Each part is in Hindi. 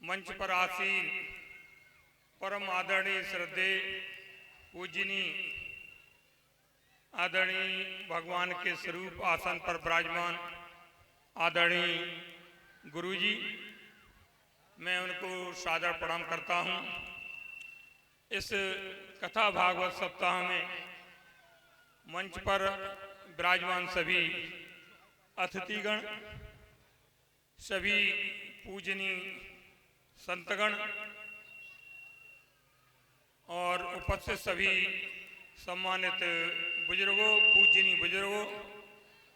मंच पर आसीन परम आदरणीय श्रद्धेय पूजनीय आदरणीय भगवान के स्वरूप आसन पर विराजमान आदरणीय गुरुजी, मैं उनको सादर प्रणाम करता हूँ। इस कथा भागवत सप्ताह में मंच पर विराजमान सभी अतिथिगण, सभी पूजनीय संतगण और उपस्थित सभी सम्मानित बुजुर्गों, पूजनीय बुजुर्गों,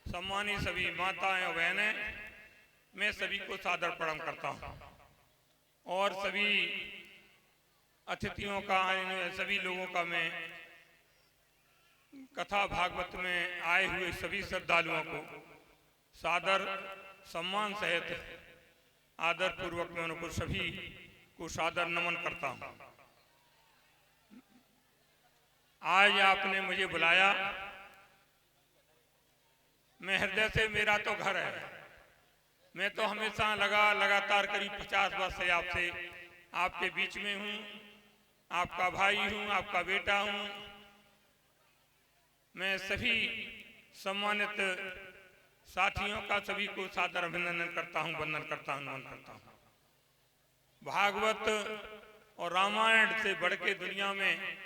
सम्मानित सभी माताएं और बहनें, मैं सभी को सादर प्रणाम करता हूं। और सभी अतिथियों का, सभी लोगों का मैं कथा भागवत में आए हुए सभी श्रद्धालुओं को सादर सम्मान सहित आदर पूर्वक मैं उनको सभी को सादर नमन करता हूं। आज आपने मुझे बुलाया, मैं हृदय से, मेरा तो घर है, मैं तो हमेशा लगातार करीब 50 वर्ष से आपसे आपके बीच में हूँ, आपका भाई हूँ, आपका बेटा हूँ। मैं सभी सम्मानित साथियों का सभी को सादर अभिनंदन करता हूँ, वंदन करता हूँ, नमन करता हूँ। भागवत और रामायण से बढ़ के दुनिया में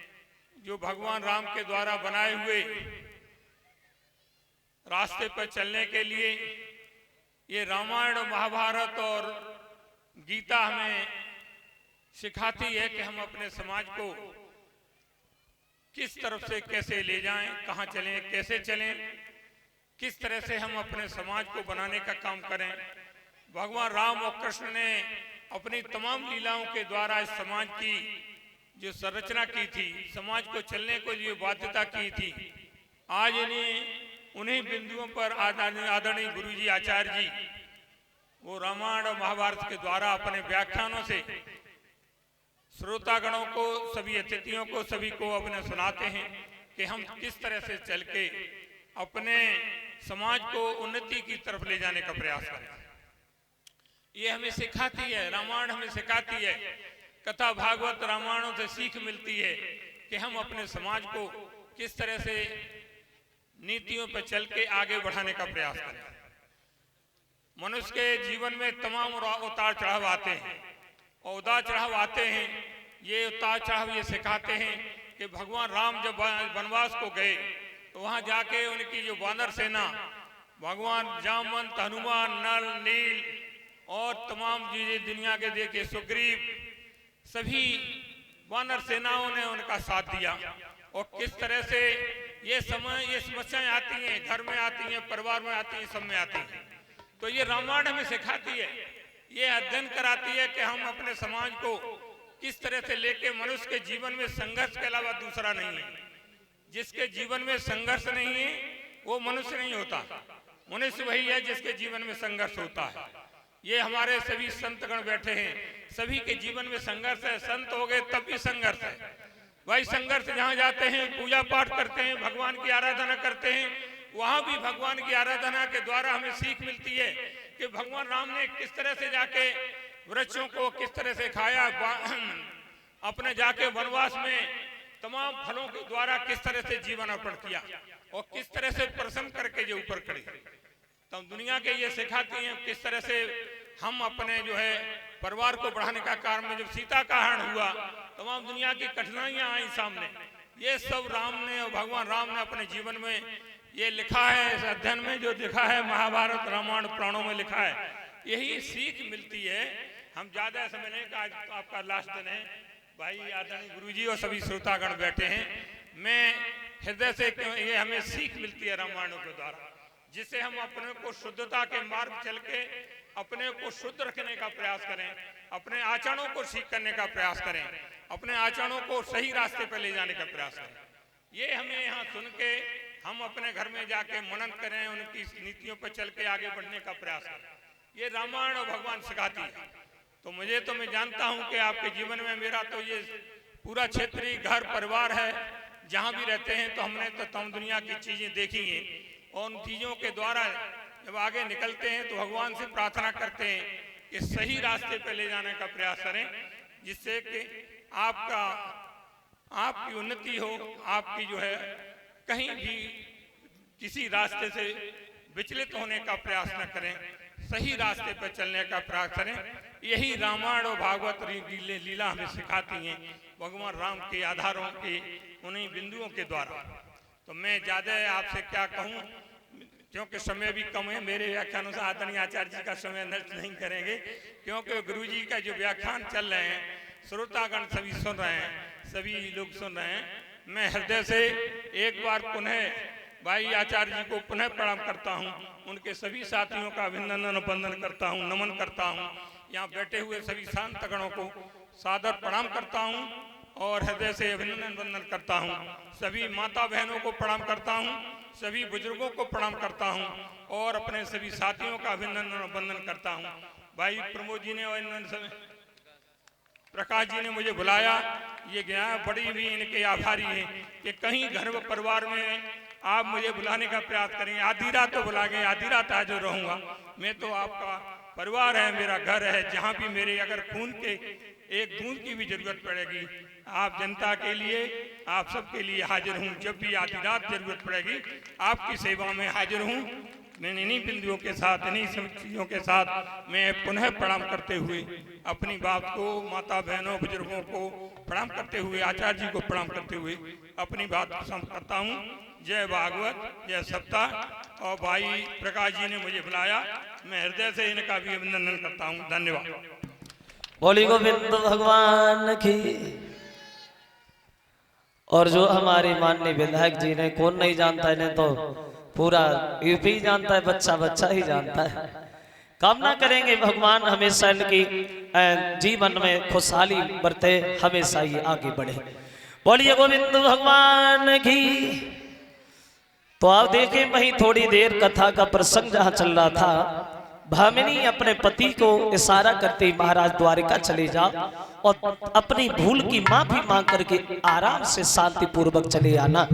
जो भगवान राम के द्वारा बनाए हुए रास्ते पर चलने के लिए ये रामायण, महाभारत और गीता हमें सिखाती है कि हम अपने समाज को किस तरफ से कैसे ले जाएं, कहाँ चलें, कैसे चलें, किस तरह से हम अपने समाज को बनाने का काम करें। भगवान राम और कृष्ण ने अपनी तमाम लीलाओं के द्वारा इस समाज की जो संरचना की थी, समाज को चलने को लिए बाध्यता की थी, आज उन्हीं बिंदुओं पर आदरणीय गुरुजी, आचार्य जी वो रामायण और महाभारत के द्वारा अपने व्याख्यानों से श्रोतागणों को, सभी अतिथियों को, सभी को अपने सुनाते हैं कि हम किस तरह से चल के अपने समाज को उन्नति की तरफ ले जाने का प्रयास करें। ये हमें सिखाती है, रामायण हमें सिखाती है, कथा भागवत रामायणों से सीख मिलती है कि हम अपने समाज को किस तरह से नीतियों पर चल के आगे बढ़ाने का प्रयास करें। मनुष्य के जीवन में तमाम उतार चढ़ाव आते हैं और उतार चढ़ाव आते हैं, ये उतार चढ़ाव ये सिखाते हैं कि भगवान राम जब वनवास को गए तो वहां जाके उनकी जो वानर सेना, भगवान जामवंत, हनुमान, नल, नील और तमाम चीजें दुनिया के देखे सुग्रीव, सभी वानर सेनाओं ने उनका साथ दिया। और किस तरह से ये समस्याएं आती हैं, घर में आती हैं, परिवार में आती हैं, सब में आती हैं। तो ये रामायण हमें सिखाती है, ये अध्ययन कराती है कि हम अपने समाज को किस तरह से लेके, मनुष्य के जीवन में संघर्ष के अलावा दूसरा नहीं है। जिसके जीवन में संघर्ष नहीं है वो मनुष्य नहीं होता, मनुष्य वही है जिसके जीवन में संघर्ष होता है। ये हमारे सभी संतगण बैठे हैं, सभी के जीवन में संघर्ष है। संत हो गए तब भी संघर्ष है भाई। संघर्ष जहाँ जाते हैं, पूजा पाठ करते हैं, भगवान की आराधना करते हैं, वहां भी भगवान की आराधना के द्वारा हमें सीख मिलती है कि भगवान राम ने किस तरह से जाके वृक्षों को किस तरह से खाया, अपने जाके वनवास में तमाम फलों के द्वारा किस तरह से जीवन अर्पण किया और किस तरह से प्रसन्न करके जो ऊपर खड़े। तब दुनिया के ये सिखाती हैं किस तरह से हम अपने जो है परिवार को बढ़ाने का कार्य में, जब सीता का हरण हुआ, तमाम दुनिया की कठिनाइयां आई सामने, ये सब राम ने और भगवान राम ने अपने जीवन में ये लिखा है। इस अध्ययन में जो लिखा है, महाभारत रामायण पुराणों में लिखा है, यही सीख मिलती है। हम ज्यादा समय नहीं, आज आपका लास्ट दिन है भाई, आदरणीय गुरुजी और सभी श्रोतागण बैठे हैं, मैं हृदय से, ये हमें सीख मिलती है रामायणों के द्वारा, जिससे हम अपने को शुद्धता के मार्ग चल के अपने को शुद्ध रखने का प्रयास करें, अपने आचरणों को ठीक करने का प्रयास करें, अपने आचरणों को सही रास्ते पर ले जाने का प्रयास करें। ये हमें यहाँ सुन के हम अपने घर में जाके मनन करें, उनकी नीतियों पर चल के आगे बढ़ने का प्रयास करें। ये रामायण और भगवान सिखाती है। तो मैं जानता हूँ कि आपके जीवन में, मेरा तो ये पूरा क्षेत्रीय घर परिवार है, जहाँ भी रहते हैं तो हमने तो तमाम दुनिया की चीजें देखी हैं और उन चीजों के द्वारा जब आगे निकलते हैं तो भगवान से प्रार्थना करते हैं कि सही रास्ते पर ले जाने का प्रयास करें, जिससे कि आपकी उन्नति हो, आपकी जो है कहीं भी किसी रास्ते से विचलित होने का प्रयास न करें, सही रास्ते पर चलने का प्रयास करें। यही रामायण और भागवत लीला हमें सिखाती हैं, भगवान राम के आधारों के उन्हीं बिंदुओं के द्वारा। तो मैं ज़्यादा आपसे क्या कहूँ, क्योंकि समय भी कम है, मेरे व्याख्यानों से आदरणीय आचार्य जी का समय नष्ट नहीं करेंगे, क्योंकि गुरु जी का जो व्याख्यान चल रहे हैं श्रोतागण सभी सुन रहे हैं, सभी लोग सुन रहे हैं। मैं हृदय से एक बार पुनः भाई आचार्य जी को पुनः प्रणाम करता हूँ, उनके सभी साथियों का अभिनंदन वंदन करता हूँ, नमन करता हूँ। यहाँ बैठे हुए सभी शांतगणों को सादर प्रणाम करता हूँ और हृदय से अभिनंदन वंदन करता हूँ। सभी माता बहनों को प्रणाम करता हूँ, सभी बुजुर्गों को प्रणाम करता हूँ और अपने सभी साथियों का अभिनंदन वंदन करता हूँ। भाई प्रमोद जी ने और प्रकाश जी ने मुझे बुलाया, ये गया बड़ी भी इनके आभारी हैं कि कहीं घर व परिवार में आप मुझे बुलाने का प्रयास करेंगे। आधी रात तो बुला गए, आधी रात हाजिर रहूंगा। मैं तो आपका परिवार है, मेरा घर है, जहाँ भी मेरे अगर खून के एक बूंद की भी जरूरत पड़ेगी, आप जनता के लिए, आप सबके लिए हाजिर हूँ। जब भी आधी रात जरूरत पड़ेगी, आपकी सेवा में हाजिर हूँ। मैं इन्हीं बिंदुओं के साथ, इन्हीं सब चीज़ों के साथ मैं पुनः प्रणाम करते हुए अपनी बात को, माता बहनों बुजुर्गों को प्रणाम करते हुए, आचार्य जी को प्रणाम करते हुए अपनी बात को समाप्त करता हूँ। जय भागवत, जय सप्ताह। और भाई प्रकाश जी ने मुझे बुलाया, मैं हृदय से इनका भी अभिनंदन करता हूँ। धन्यवाद। बोली गोविंद भगवान की। और जो हमारे माननीय विधायक जी ने, कौन नहीं जानता इन्हें, तो पूरा यूपी जानता है, बच्चा बच्चा ही जानता है। कामना करेंगे भगवान हमेशा इनकी जीवन में खुशहाली बरते, हमेशा ही आगे बढ़े। बोलिए गोविंद भगवान की। तो आप देखें वही थोड़ी देर कथा का प्रसंग जहां चल रहा था, भामिनी अपने पति को इशारा करते महाराज द्वारिका चले जा और अपनी भूल की माफी मांग करके आराम से शांति पूर्वक चले आना।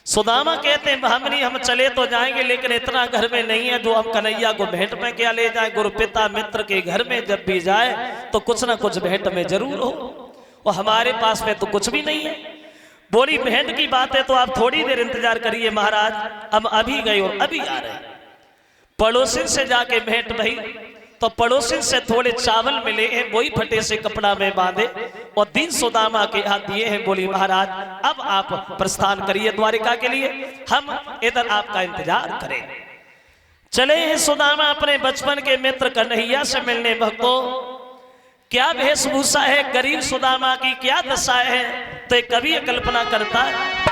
सुदामा कहते हैं भामिनी हम चले तो जाएंगे, लेकिन इतना घर में नहीं है जो हम कन्हैया को भेंट में क्या ले जाए। गुरु पिता मित्र के घर में जब भी जाए तो कुछ ना कुछ भेंट में जरूर हो, और हमारे पास में तो कुछ भी नहीं है। बोली भेंट की बात है तो आप थोड़ी देर इंतजार करिए महाराज, हम अभी गए और अभी आ रहे हैं। पड़ोसी से जाके भेंट भई, तो पड़ोसी से थोड़े चावल मिले हैं, वही फटे से कपड़ा में बांधे और दीन सुदामा के हाथ दिए हैं। बोली महाराज अब आप प्रस्थान करिए द्वारिका के लिए, हम इधर आपका इंतजार करें। चले हैं सुदामा अपने बचपन के मित्र कन्हैया से मिलने। भक्तों क्या वेशभूषा है गरीब सुदामा की, क्या दशा है, तो कभी कल्पना करता है।